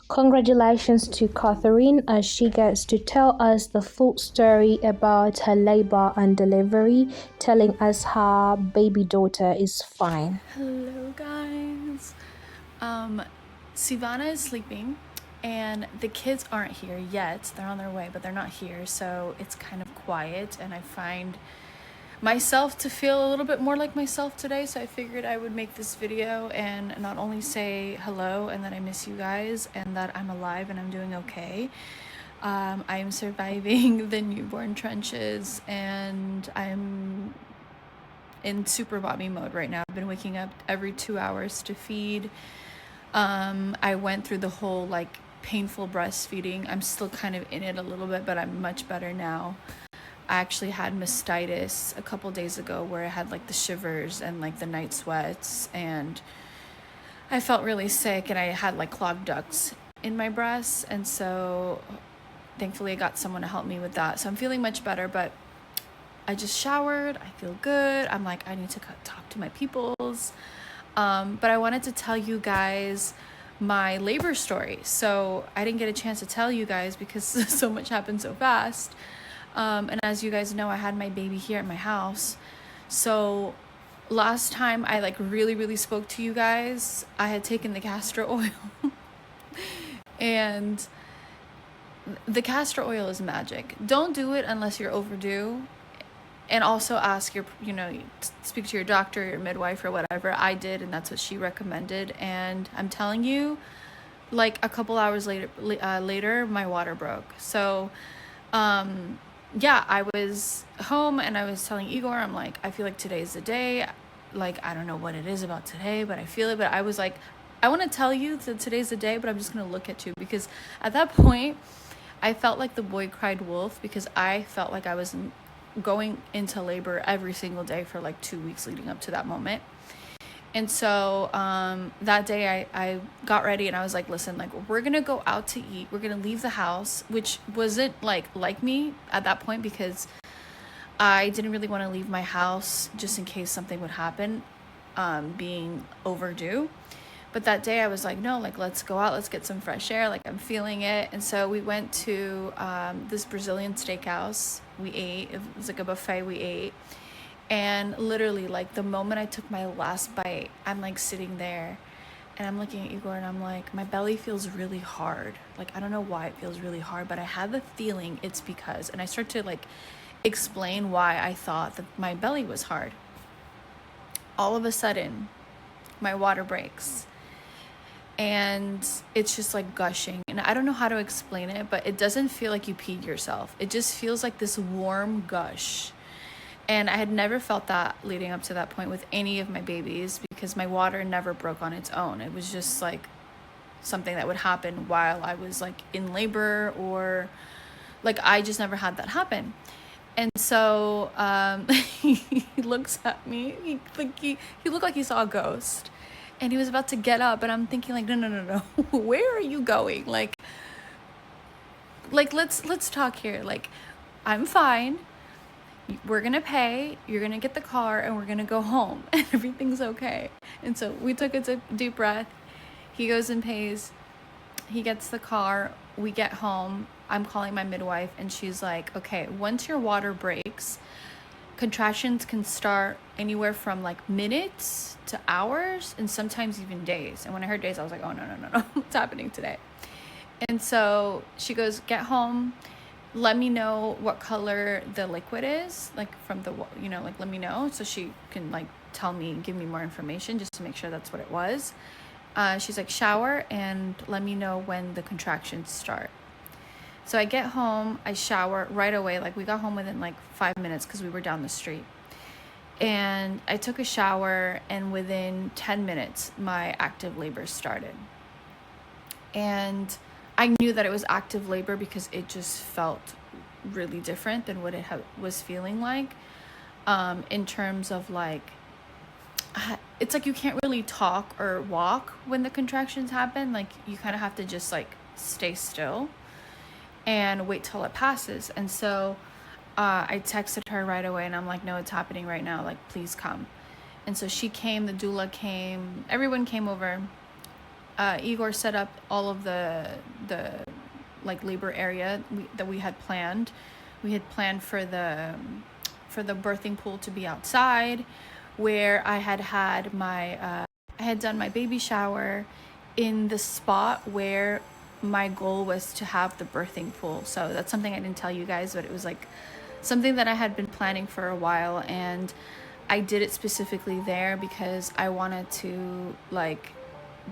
Congratulations to Catherine as she gets to tell us the full story about her labor and delivery, telling us her baby daughter is fine. Hello guys. Vanna is sleeping and the kids aren't here yet. They're on their way, but they're not here, so it's kind of quiet and I find myself to feel a little bit more like myself today, so I figured I would make this video and not only say hello and that I miss you guys and that I'm alive and I'm doing okay. I am surviving the newborn trenches and I'm in super mommy mode right now. I've been waking up every 2 hours to feed. I went through the whole like painful breastfeeding. I'm still kind of in it a little bit, but I'm much better now. I actually had mastitis a couple days ago where I had like the shivers and like the night sweats and I felt really sick and I had like clogged ducts in my breasts, and so thankfully I got someone to help me with that. So I'm feeling much better, but I just showered. I feel good. I'm like, I need to talk to my peoples. But I wanted to tell you guys my labor story. So I didn't get a chance to tell you guys because so much happened so fast. And as you guys know, I had my baby here at my house. So last time I like really spoke to you guys, I had taken the castor oil and the castor oil is magic. Don't do it unless you're overdue. And also ask your, speak to your doctor, your midwife or whatever. I did, and that's what she recommended. And I'm telling you, like a couple hours later, my water broke. So, yeah, I was home and I was telling Igor, I'm like, I feel like today's the day. Like, I don't know what it is about today, but I feel it. But I was like, I want to tell you that today's the day, but I'm just going to look at you. Because at that point, I felt like the boy cried wolf because I felt like I was going into labor every single day for like 2 weeks leading up to that moment. And so that day I got ready and I was like, listen, like we're gonna go out to eat, we're gonna leave the house, which wasn't like me at that point because I didn't really want to leave my house just in case something would happen, being overdue. But that day I was like, no, like let's go out, let's get some fresh air, like I'm feeling it. And so we went to this Brazilian steakhouse. We ate, it was like a buffet, we ate. And literally like the moment I took my last bite, I'm like sitting there and I'm looking at Igor and I'm like, my belly feels really hard. Like, I don't know why it feels really hard, but I had the feeling it's because, and I start to like explain why I thought that my belly was hard. All of a sudden, my water breaks and it's just like gushing, and I don't know how to explain it, but it doesn't feel like you peed yourself. It just feels like this warm gush, and I had never felt that leading up to that point with any of my babies because my water never broke on its own. It was just like something that would happen while I was like in labor, or like I just never had that happen. And so he looks at me, he looked like he saw a ghost. And he was about to get up, and I'm thinking like, no. Where are you going? Like let's talk here. Like, I'm fine. We're gonna pay. You're gonna get the car, and we're gonna go home, and everything's okay. And so we took a deep breath. He goes and pays. He gets the car. We get home. I'm calling my midwife, and she's like, okay, once your water breaks, contractions can start anywhere from like minutes to hours and sometimes even days. And when I heard days, I was like, oh, no. What's happening today? And so she goes, get home. Let me know what color the liquid is, like from the, like let me know so she can like tell me, give me more information just to make sure that's what it was. She's like, shower and let me know when the contractions start. So I get home, I shower right away. Like we got home within like 5 minutes because we were down the street. And I took a shower, and within 10 minutes, my active labor started. And I knew that it was active labor because it just felt really different than what it was feeling like, in terms of like, it's like you can't really talk or walk when the contractions happen. Like you kind of have to just like stay still and wait till it passes. And so I texted her right away, and I'm like, no, it's happening right now. Like, please come. And so she came, the doula came, everyone came over. Igor set up all of the like labor area that we had planned. We had planned for the birthing pool to be outside, where I had I had done my baby shower in the spot where my goal was to have the birthing pool. So that's something I didn't tell you guys, but it was like something that I had been planning for a while, and I did it specifically there because I wanted to like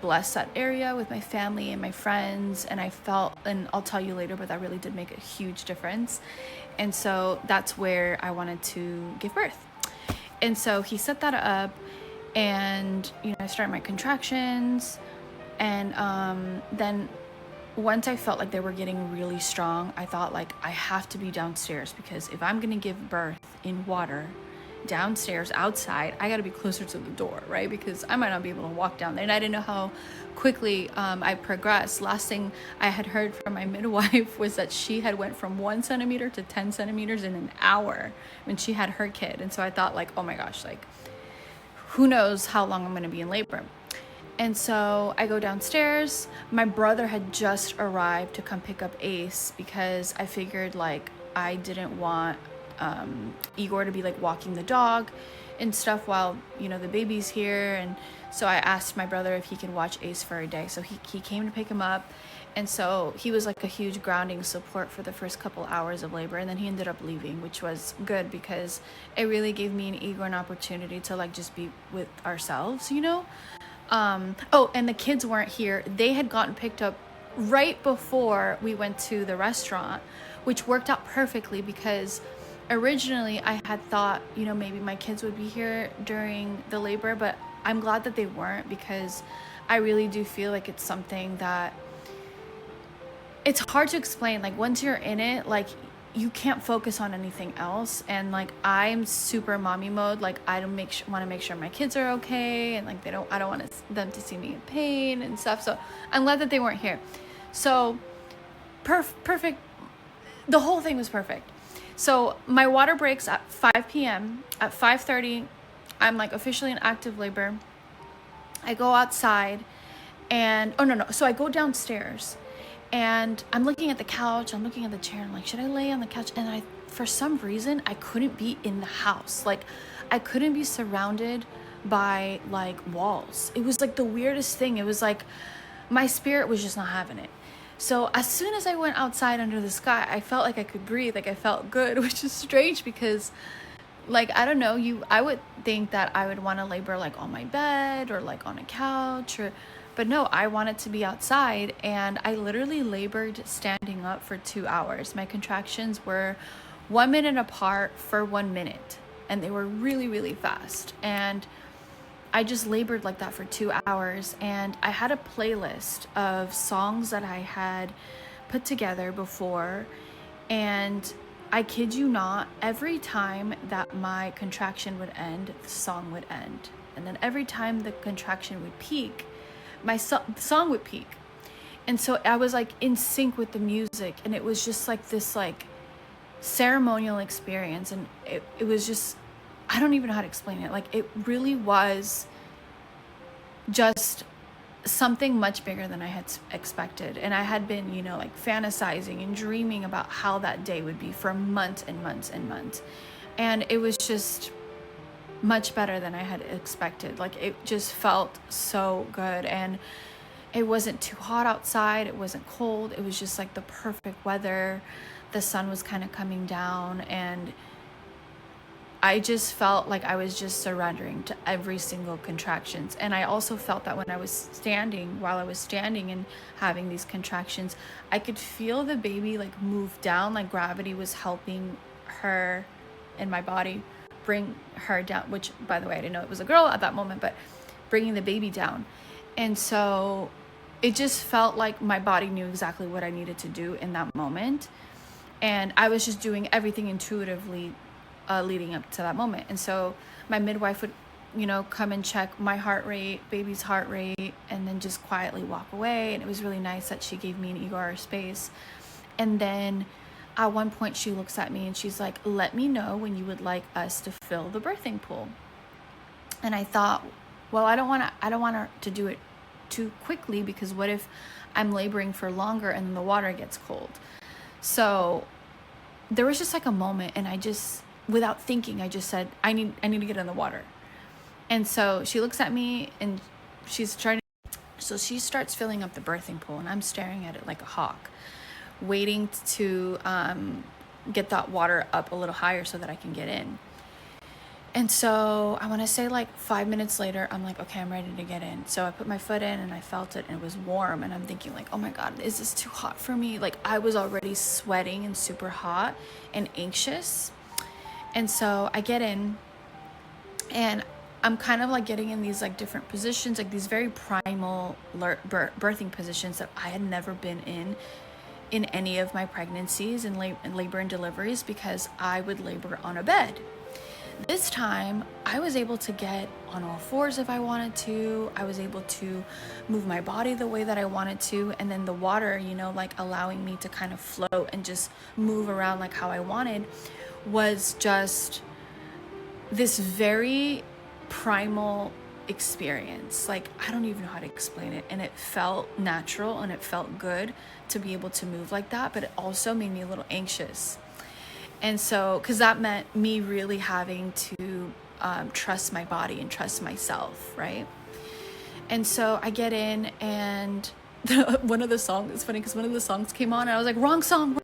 bless that area with my family and my friends, and I felt, and I'll tell you later, but that really did make a huge difference. And so that's where I wanted to give birth. And so he set that up, and I started my contractions, and then once I felt like they were getting really strong, I thought like I have to be downstairs, because if I'm gonna give birth in water downstairs outside, I got to be closer to the door, right? Because I might not be able to walk down there, and I didn't know how quickly I progressed. Last thing I had heard from my midwife was that she had went from 1 centimeter to 10 centimeters in an hour when she had her kid. And so I thought like, oh my gosh, like who knows how long I'm going to be in labor. And so I go downstairs. My brother had just arrived to come pick up Ace, because I figured like I didn't want Igor to be like walking the dog and stuff while the baby's here. And so I asked my brother if he could watch Ace for a day. So he came to pick him up, and so he was like a huge grounding support for the first couple hours of labor. And then he ended up leaving, which was good because it really gave me and Igor an opportunity to like just be with ourselves. Oh, and the kids weren't here. They had gotten picked up right before we went to the restaurant, which worked out perfectly because originally I had thought, maybe my kids would be here during the labor, but I'm glad that they weren't, because I really do feel like it's something that it's hard to explain. Like once you're in it, like you can't focus on anything else. And like I'm super mommy mode. Like I don't want to make sure my kids are okay, and like I don't want them to see me in pain and stuff. So I'm glad that they weren't here. So perfect. The whole thing was perfect. So my water breaks at 5 p.m. At 5:30, I'm like officially in active labor. I go outside and, oh no. So I go downstairs and I'm looking at the couch, I'm looking at the chair. I'm like, should I lay on the couch? And for some reason, I couldn't be in the house. Like I couldn't be surrounded by like walls. It was like the weirdest thing. It was like my spirit was just not having it. So as soon as I went outside under the sky, I felt like I could breathe, like I felt good, which is strange because like, I don't know, I would think that I would want to labor like on my bed or like on a couch, but no, I wanted to be outside. And I literally labored standing up for 2 hours. My contractions were 1 minute apart for 1 minute, and they were really, really fast. And I just labored like that for 2 hours, and I had a playlist of songs that I had put together before, and I kid you not, every time that my contraction would end, the song would end. And then every time the contraction would peak, the song would peak. And so I was like in sync with the music, and it was just like this like ceremonial experience. And it was just, I don't even know how to explain it. Like it really was just something much bigger than I had expected. And I had been, like fantasizing and dreaming about how that day would be for months and months and months. And it was just much better than I had expected. Like it just felt so good. And it wasn't too hot outside. It wasn't cold. It was just like the perfect weather. The sun was kind of coming down, and I just felt like I was just surrendering to every single contractions. And I also felt that when I was standing, while I was standing and having these contractions, I could feel the baby like move down, like gravity was helping her and my body bring her down, which by the way, I didn't know it was a girl at that moment, but bringing the baby down. And so it just felt like my body knew exactly what I needed to do in that moment. And I was just doing everything intuitively leading up to that moment. And so my midwife would, come and check my heart rate, baby's heart rate, and then just quietly walk away. And it was really nice that she gave me and Igor our space. And then at one point she looks at me and she's like, let me know when you would like us to fill the birthing pool. And I thought, well, I don't want her to do it too quickly, because what if I'm laboring for longer and then the water gets cold? So there was just like a moment, and I just, without thinking, I just said, I need to get in the water. And so she looks at me and she's trying to, so she starts filling up the birthing pool, and I'm staring at it like a hawk, waiting to get that water up a little higher so that I can get in. And so I want to say like 5 minutes later, I'm like, okay, I'm ready to get in. So I put my foot in and I felt it, and it was warm. And I'm thinking like, oh my God, is this too hot for me? Like, I was already sweating and super hot and anxious. And so I get in, and I'm kind of like getting in these like different positions, like these very primal birthing positions that I had never been in any of my pregnancies and labor and deliveries, because I would labor on a bed. This time, I was able to get on all fours if I wanted to. I was able to move my body the way that I wanted to. And then the water, you know, like allowing me to kind of float and just move around like how I wanted, was just this very primal experience. Like, I don't even know how to explain it. And it felt natural and it felt good to be able to move like that. But it also made me a little anxious. And so, because that meant me really having to trust my body and trust myself, right? And so I get in, and one of the songs, it's funny because one of the songs came on, and I was like, wrong song.